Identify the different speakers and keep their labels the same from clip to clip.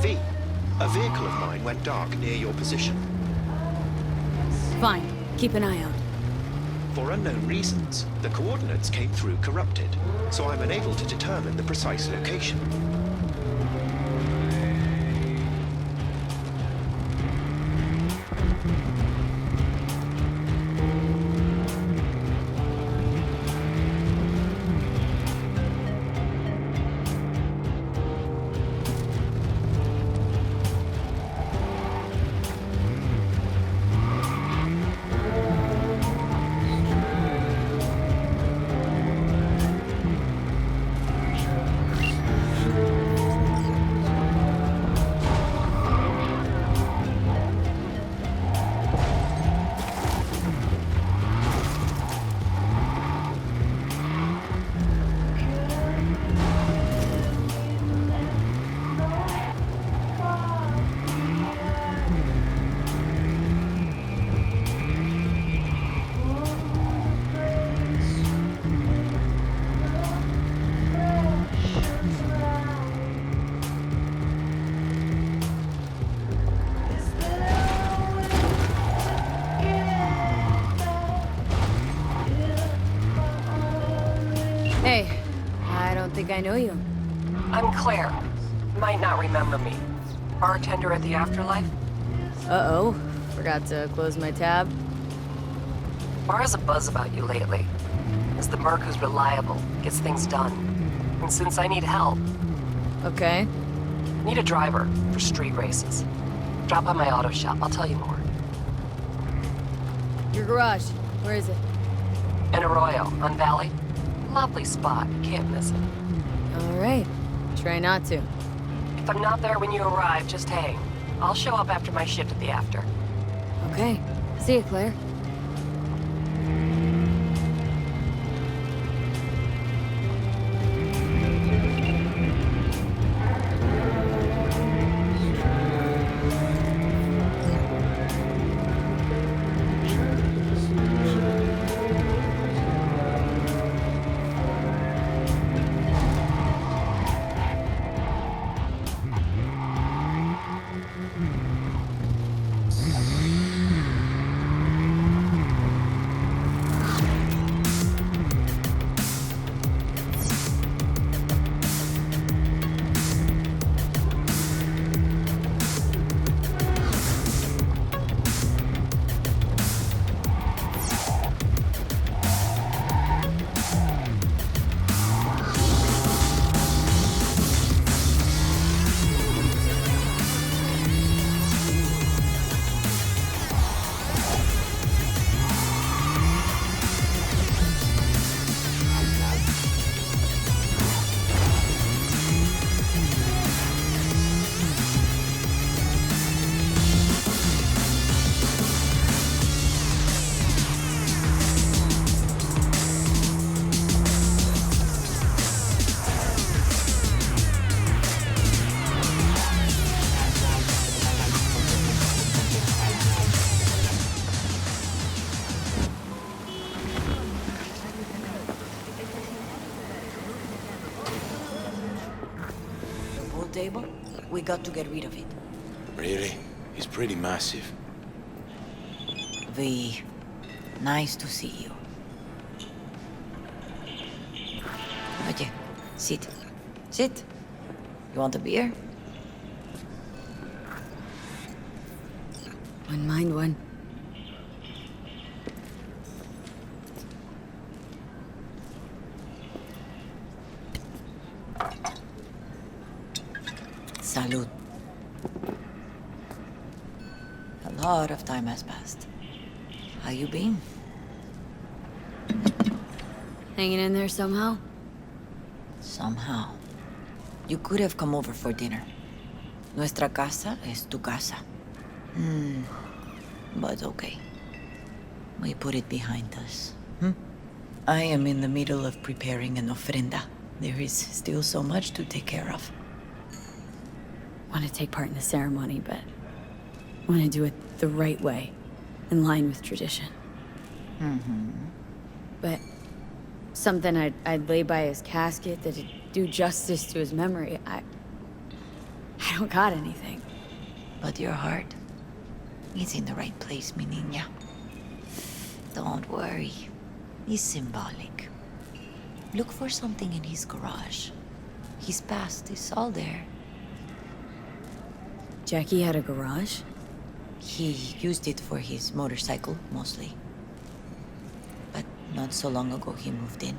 Speaker 1: V. A vehicle of mine went dark near your position.
Speaker 2: Fine. Keep an eye out.
Speaker 1: For unknown reasons, the coordinates came through corrupted, so I'm unable to determine the precise location.
Speaker 2: Hey, I don't think I know you.
Speaker 3: I'm Claire. Might not remember me. Bartender at the Afterlife?
Speaker 2: Uh-oh. Forgot to close my tab.
Speaker 3: Bar has a buzz about you lately. As the merc who's reliable, gets things done. And since I need help,
Speaker 2: Okay.
Speaker 3: need a driver for street races. Drop by my auto shop, I'll tell you more.
Speaker 2: Your garage. Where is it?
Speaker 3: In Arroyo, on Valley. Lovely spot, you can't miss it.
Speaker 2: All right. Try not to.
Speaker 3: If I'm not there when you arrive, just hang. I'll show up after my shift at the After.
Speaker 2: Okay. See you, Claire.
Speaker 4: Table? We got to get rid of it.
Speaker 5: Really? He's pretty massive.
Speaker 4: V, nice to see you. Oye, sit. Sit. You want a beer?
Speaker 2: Wouldn't mind one.
Speaker 4: Salud. A lot of time has passed. How you been?
Speaker 2: Hanging in there somehow?
Speaker 4: Somehow. You could have come over for dinner. Nuestra casa es tu casa. But okay. We put it behind us. I am in the middle of preparing an ofrenda. There is still so much to take care of.
Speaker 2: Want to take part in the ceremony, but want to do it the right way, in line with tradition. But something I'd lay by his casket that'd do justice to his memory. I I don't got anything.
Speaker 4: But your heart is in the right place, mi niña. Don't worry. It's symbolic. Look for something in his garage. His past is all there.
Speaker 2: Jackie had a garage?
Speaker 4: He used it for his motorcycle, mostly. But not so long ago he moved in.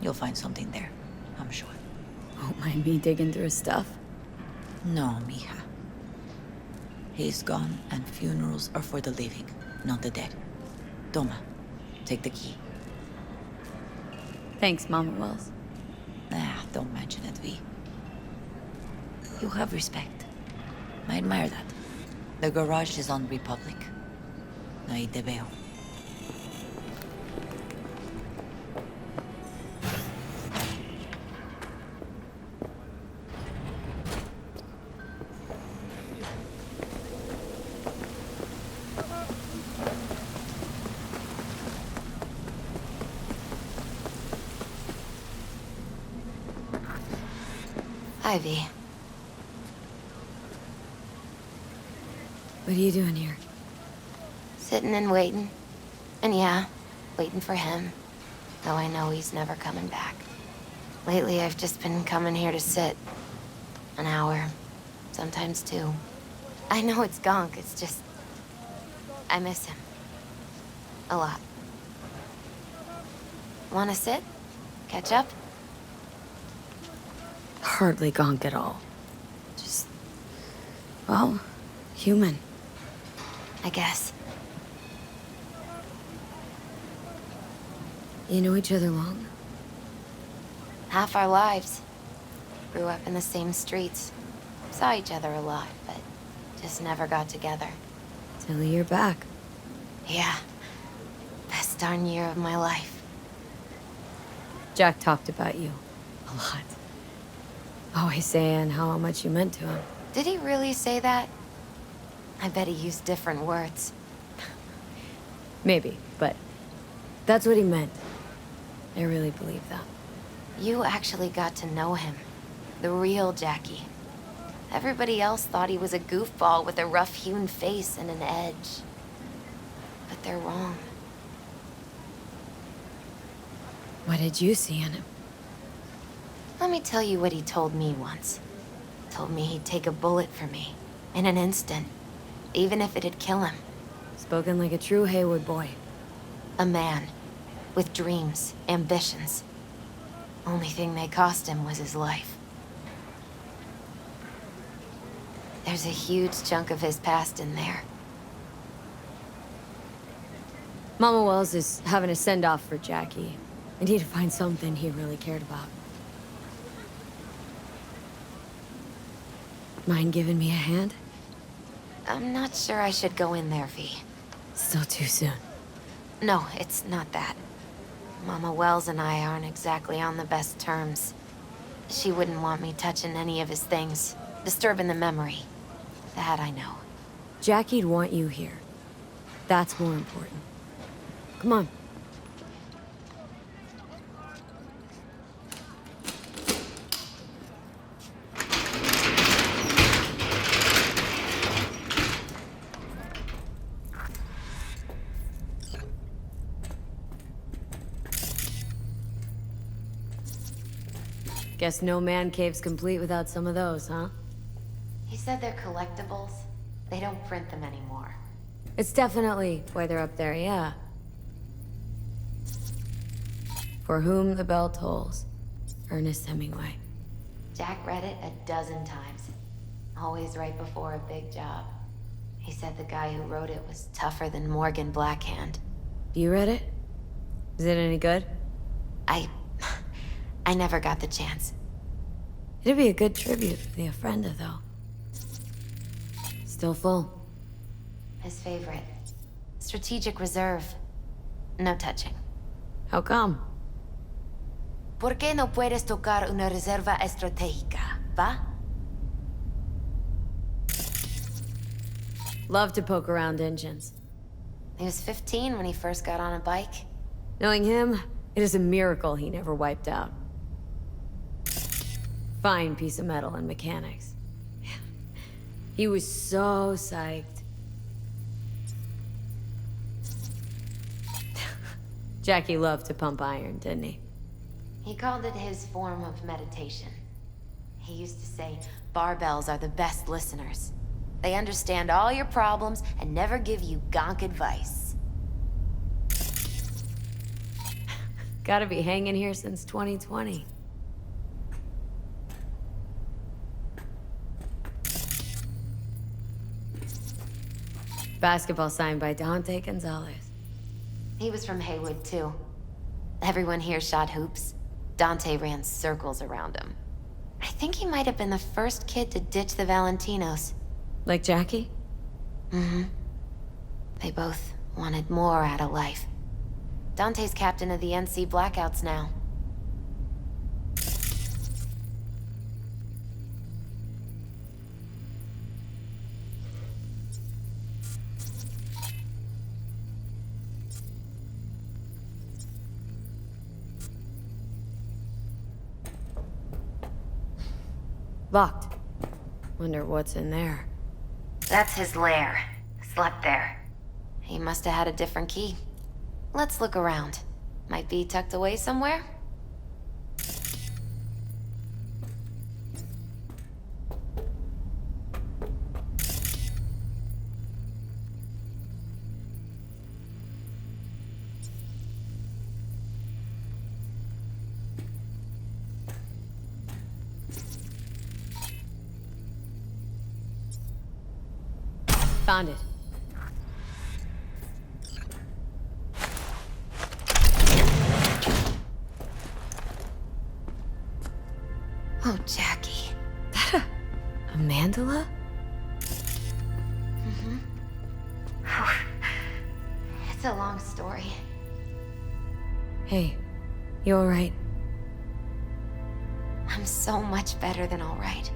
Speaker 4: You'll find something there, I'm sure.
Speaker 2: Won't mind me digging through his stuff?
Speaker 4: No, mija. He's gone, and funerals are for the living, not the dead. Toma, take the key.
Speaker 2: Thanks, Mama Wells.
Speaker 4: Don't mention it, V. You have respect. I admire that. The garage is on Republic. Ahí te veo.
Speaker 6: Ivy,
Speaker 2: What are you doing here?
Speaker 6: sitting and waiting. And yeah, waiting for him. Though I know he's never coming back. Lately, I've just been coming here to sit. An hour. Sometimes two. I know it's gunk, it's just... I miss him. A lot. Wanna sit? Catch up?
Speaker 2: Hardly gonk at all. Just... well, human.
Speaker 6: I guess.
Speaker 2: You know each other long?
Speaker 6: Half our lives. Grew up in the same streets. Saw each other a lot, but just never got together.
Speaker 2: Till you're back.
Speaker 6: Yeah. Best darn year of my life.
Speaker 2: Jack talked about you. A lot. Always saying how much you meant to him.
Speaker 6: Did he really say that? I bet he used different words.
Speaker 2: Maybe, but that's what he meant. I really believe that.
Speaker 6: You actually got to know him. The real Jackie. Everybody else thought he was a goofball with a rough-hewn face and an edge. But they're wrong.
Speaker 2: What did you see in him?
Speaker 6: Let me tell you what he told me once. Told me he'd take a bullet for me. In an instant. Even if it'd kill him.
Speaker 2: Spoken like a true Haywood boy.
Speaker 6: A man. With dreams, ambitions. Only thing they cost him was his life. There's a huge chunk of his past in there.
Speaker 2: Mama Wells is having a send-off for Jackie. I need to find something he really cared about. Mind giving me a hand?
Speaker 6: I'm not sure I should go in there, V.
Speaker 2: Still too soon.
Speaker 6: No, it's not that. Mama Wells and I aren't exactly on the best terms. She wouldn't want me touching any of his things, disturbing the memory. That I know.
Speaker 2: Jackie'd want you here. That's more important. Come on. Guess no man cave's complete without some of those, huh?
Speaker 6: He said they're collectibles. They don't print them anymore.
Speaker 2: It's definitely why they're up there, yeah. For whom the bell tolls. Ernest Hemingway.
Speaker 6: Jack read it a dozen times. Always right before a big job. He said the guy who wrote it was tougher than Morgan Blackhand.
Speaker 2: You read it? Is it any good?
Speaker 6: I never got the chance.
Speaker 2: It'd be a good tribute for the Ofrenda, though. Still full.
Speaker 6: His favorite. Strategic reserve. No touching.
Speaker 2: How come?
Speaker 6: ¿Por qué no puedes tocar una reserva estratégica, va?
Speaker 2: Love to poke around engines.
Speaker 6: He was 15 when he first got on a bike.
Speaker 2: Knowing him, it is a miracle he never wiped out. Fine piece of metal and mechanics. He was so psyched. Jackie loved to pump iron, didn't he?
Speaker 6: He called it his form of meditation. He used to say, barbells are the best listeners. They understand all your problems and never give you gonk advice.
Speaker 2: Gotta be hanging here since 2020. Basketball signed by Dante Gonzalez.
Speaker 6: He was from Haywood, too. Everyone here shot hoops. Dante ran circles around him. I think he might have been the first kid to ditch the Valentinos.
Speaker 2: Like Jackie?
Speaker 6: Mm-hmm. They both wanted more out of life. Dante's captain of the NC Blackouts now.
Speaker 2: Locked. Wonder what's in there.
Speaker 6: That's his lair. Slept there. He must have had a different key. Let's look around. Might be tucked away somewhere?
Speaker 2: Found it.
Speaker 6: Oh, Jackie.
Speaker 2: A mandala?
Speaker 6: It's a long story.
Speaker 2: Hey, you alright?
Speaker 6: I'm so much better than all right.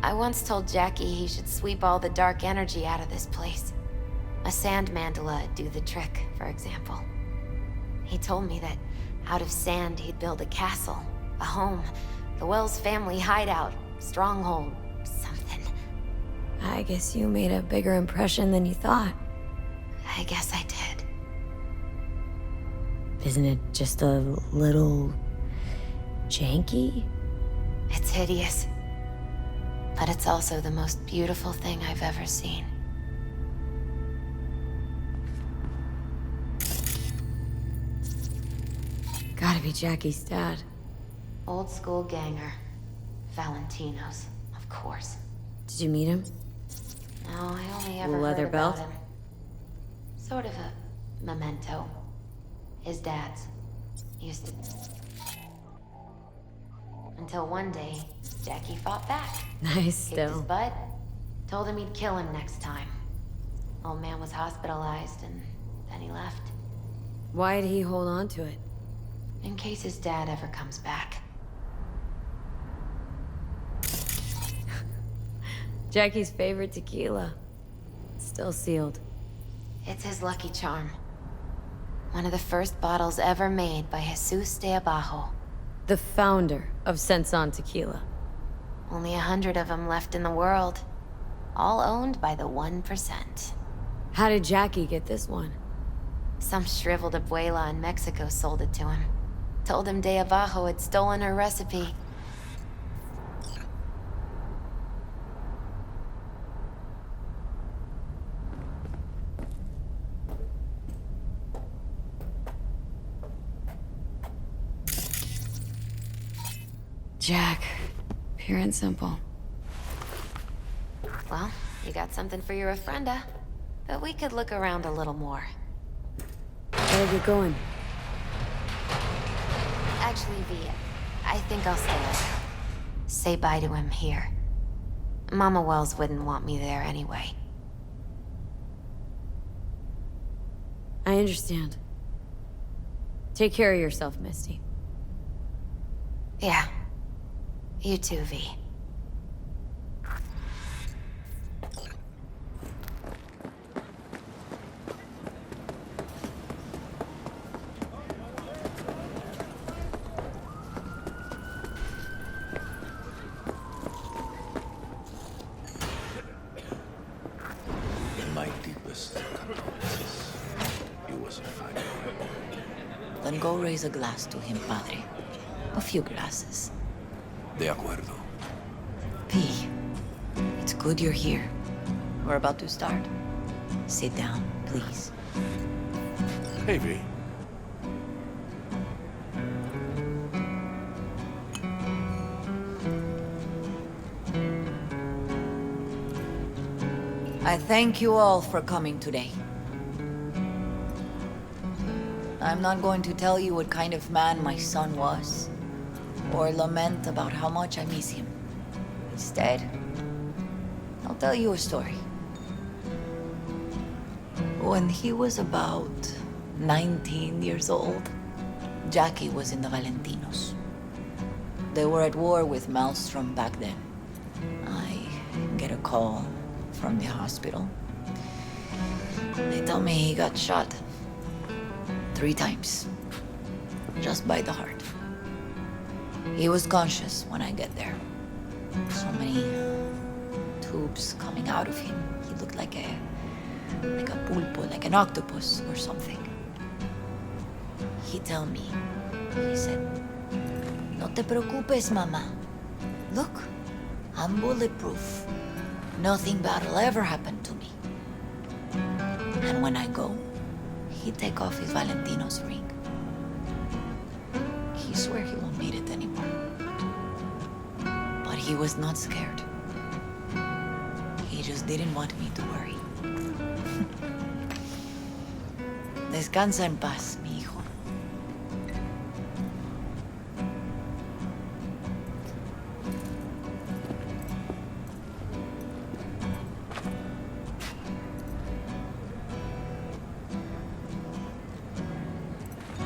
Speaker 6: I once told Jackie he should sweep all the dark energy out of this place. A sand mandala'd do the trick, for example. He told me that out of sand he'd build a castle, a home, the Wells family hideout, stronghold, something.
Speaker 2: I guess you made a bigger impression than you thought.
Speaker 6: I guess I did.
Speaker 2: Isn't it just a little janky?
Speaker 6: It's hideous. But it's also the most beautiful thing I've ever seen.
Speaker 2: Gotta be Jackie's dad.
Speaker 6: Old school ganger. Valentinos, of course.
Speaker 2: Did you meet him?
Speaker 6: No, I only ever
Speaker 2: Leather
Speaker 6: heard about
Speaker 2: belt?
Speaker 6: him. Sort of a memento. His dad's. Used to... Until one day, Jackie fought back.
Speaker 2: Nice,
Speaker 6: Kicked his
Speaker 2: still.
Speaker 6: butt. Told him he'd kill him next time. Old man was hospitalized and then he left.
Speaker 2: Why'd he hold on to it?
Speaker 6: In case his dad ever comes back.
Speaker 2: Jackie's favorite tequila. Still sealed.
Speaker 6: It's his lucky charm. One of the first bottles ever made by Jesus de Abajo.
Speaker 2: The founder of Senson Tequila.
Speaker 6: Only 100 of them left in the world. All owned by the 1%.
Speaker 2: How did Jackie get this one?
Speaker 6: Some shriveled abuela in Mexico sold it to him. Told him de Abajo had stolen her recipe.
Speaker 2: Jack. Pure and simple.
Speaker 6: Well, you got something for your ofrenda. But we could look around a little more.
Speaker 2: Gotta get going.
Speaker 6: Actually, V, I think I'll stay over. Say bye to him here. Mama Wells wouldn't want me there anyway.
Speaker 2: I understand. Take care of yourself, Misty.
Speaker 6: Yeah. You too, V.
Speaker 4: Then go raise a glass to him, padre. A few glasses.
Speaker 5: De acuerdo.
Speaker 4: P, it's good you're here. We're about to start. Sit down, please.
Speaker 5: Hey, V.
Speaker 4: I thank you all for coming today. I'm not going to tell you what kind of man my son was, or lament about how much I miss him. Instead, I'll tell you a story. When he was about 19 years old, Jackie was in the Valentinos. They were at war with Maelstrom back then. I get a call from the hospital. They tell me he got shot 3 times, just by the heart. He was conscious when I get there. So many tubes coming out of him. He looked like a pulpo, like an octopus or something. He tell me, he said, "No te preocupes, mama. Look, I'm bulletproof. Nothing bad will ever happen to me." And when I go, he take off his Valentino's ring. He swear he won't need it anymore. But he was not scared. He just didn't want me to worry. Descansa en paz, mi hijo.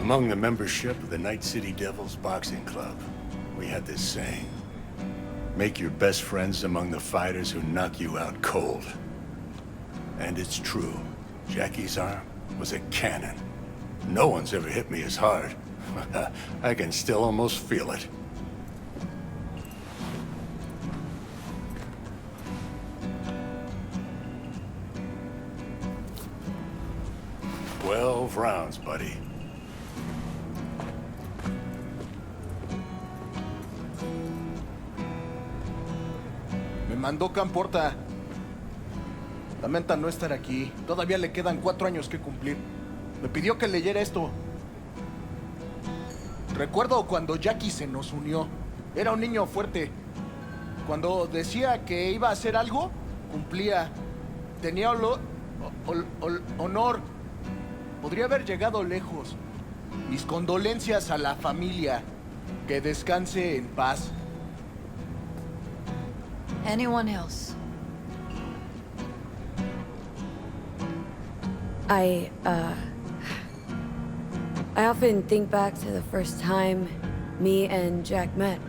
Speaker 7: Among the membership of the Night City Devils Boxing Club, we had this saying: make your best friends among the fighters who knock you out cold. And it's true. Jackie's arm was a cannon. No one's ever hit me as hard. I can still almost feel it. "12 rounds, buddy."
Speaker 8: Me mandó Camporta. Lamenta no estar aquí. Todavía le quedan 4 años que cumplir. Me pidió que leyera esto. Recuerdo cuando Jackie se nos unió. Era un niño fuerte. Cuando decía que iba a hacer algo, cumplía. Tenía honor. Podría haber llegado lejos. Mis condolencias a la familia. Que descanse en paz.
Speaker 4: Anyone else?
Speaker 2: I often think back to the first time me and Jack met.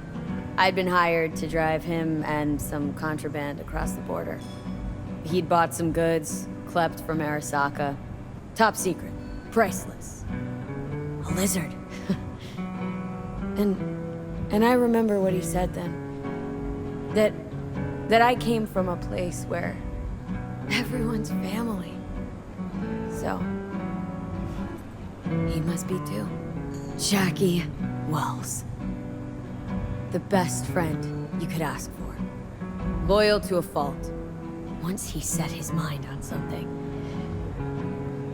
Speaker 2: I'd been hired to drive him and some contraband across the border. He'd bought some goods, klept from Arasaka. Top secret, priceless. A lizard. And I remember what he said then. That I came from a place where everyone's family. So, he must be too. Jackie Wells. The best friend you could ask for. Loyal to a fault. Once he set his mind on something,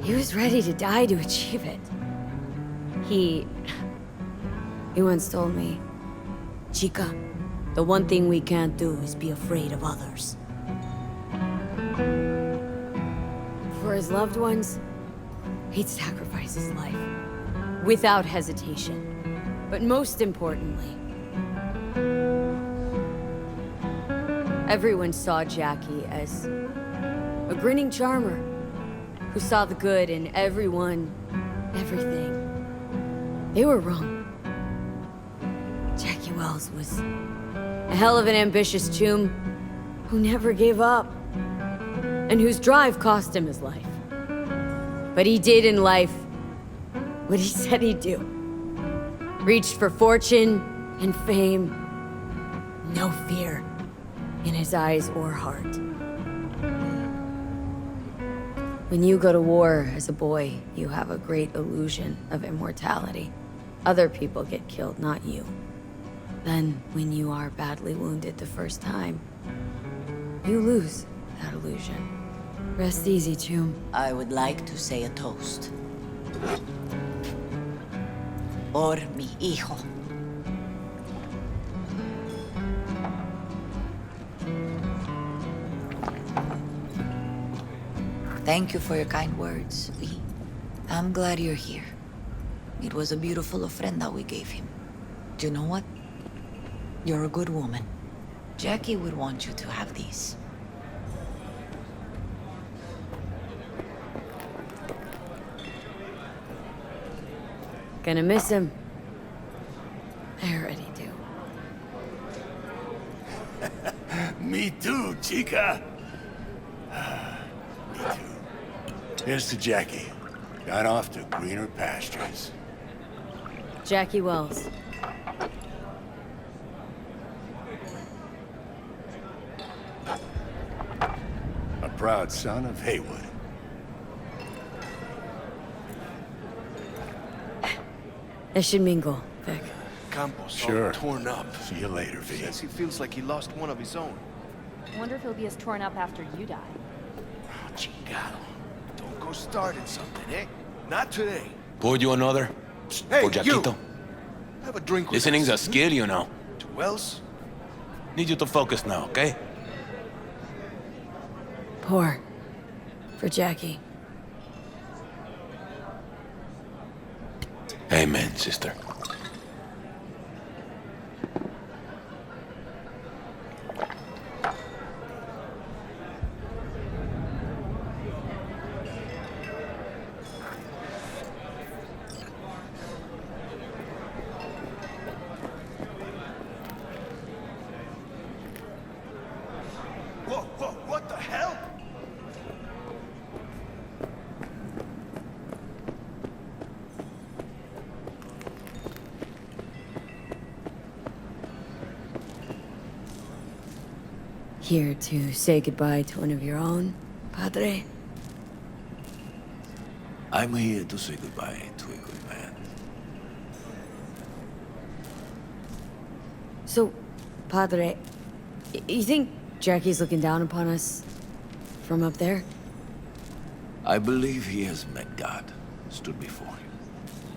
Speaker 2: he was ready to die to achieve it. He once told me, "Chica, the one thing we can't do is be afraid of others." For his loved ones, he'd sacrifice his life. Without hesitation. But most importantly, everyone saw Jackie as a grinning charmer who saw the good in everyone, everything. They were wrong. Jackie Wells was a hell of an ambitious chum who never gave up, and whose drive cost him his life. But he did in life what he said he'd do. Reached for fortune and fame. No fear in his eyes or heart. When you go to war as a boy, you have a great illusion of immortality. Other people get killed, not you. Then, when you are badly wounded the first time, you lose that illusion. Rest easy, Chum.
Speaker 4: I would like to say a toast. Por mi hijo. Thank you for your kind words, Vi. I'm glad you're here. It was a beautiful ofrenda we gave him. Do you know what? You're a good woman. Jackie would want you to have these.
Speaker 2: Gonna miss him. I already do.
Speaker 7: Me too, chica. Me too. Here's to Jackie. Gone off to greener pastures.
Speaker 2: Jackie Wells.
Speaker 7: A proud son of Haywood.
Speaker 2: That should mingle, Vic.
Speaker 9: Campos
Speaker 7: Sure.
Speaker 9: all torn up.
Speaker 7: See you later, V.
Speaker 9: Says he feels like he lost one of his own.
Speaker 10: I wonder if he'll be as torn up after you die.
Speaker 9: Oh, chingado. Don't go starting something, eh? Not today.
Speaker 5: Pour you another?
Speaker 9: Hey,
Speaker 5: For Jaquito?
Speaker 9: you! Have a drink with
Speaker 5: Listening's a
Speaker 9: us.
Speaker 5: skill, you know.
Speaker 9: To Wells?
Speaker 5: Need you to focus now, okay?
Speaker 2: Pour. For Jackie.
Speaker 5: Amen, sister.
Speaker 9: Whoa, whoa, what the hell?
Speaker 2: Here to say goodbye to one of your own, Padre?
Speaker 5: I'm here to say goodbye to a good man.
Speaker 2: So, Padre, you think Jackie's looking down upon us from up there?
Speaker 5: I believe he has met God, stood before him.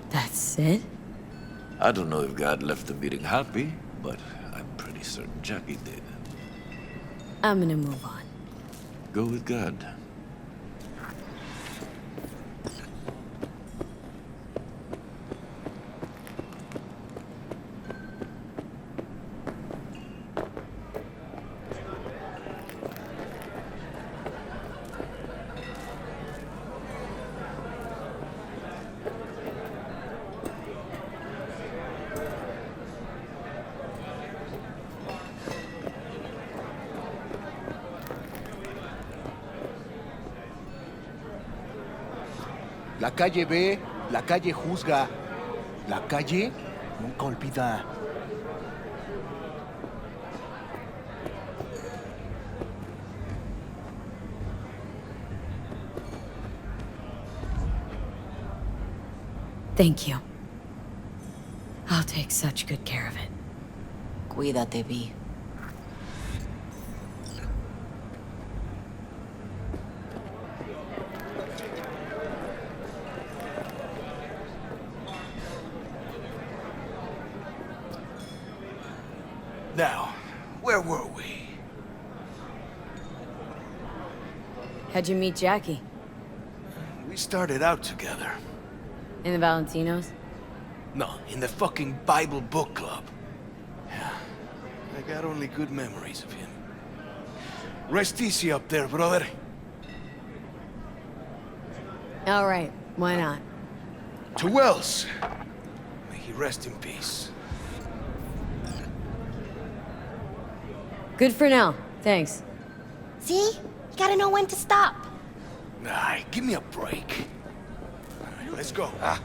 Speaker 2: That's it?
Speaker 5: I don't know if God left the meeting happy, but I'm pretty certain Jackie did.
Speaker 2: I'm gonna move on.
Speaker 5: Go with God.
Speaker 8: La calle ve, la calle juzga. La calle nunca olvida.
Speaker 2: Thank you. I'll take such good care of it.
Speaker 4: Cuídate, Vi.
Speaker 9: Now, where were we?
Speaker 2: How'd you meet Jackie?
Speaker 9: We started out together.
Speaker 2: In the Valentinos?
Speaker 9: No, in the fucking Bible book club. Yeah, I got only good memories of him. Rest easy up there, brother.
Speaker 2: All right, why not?
Speaker 9: To Wells. May he rest in peace.
Speaker 2: Good for now, thanks.
Speaker 6: See? You gotta know when to stop.
Speaker 9: Nah, give me a break. All right, let's go.
Speaker 5: Ah,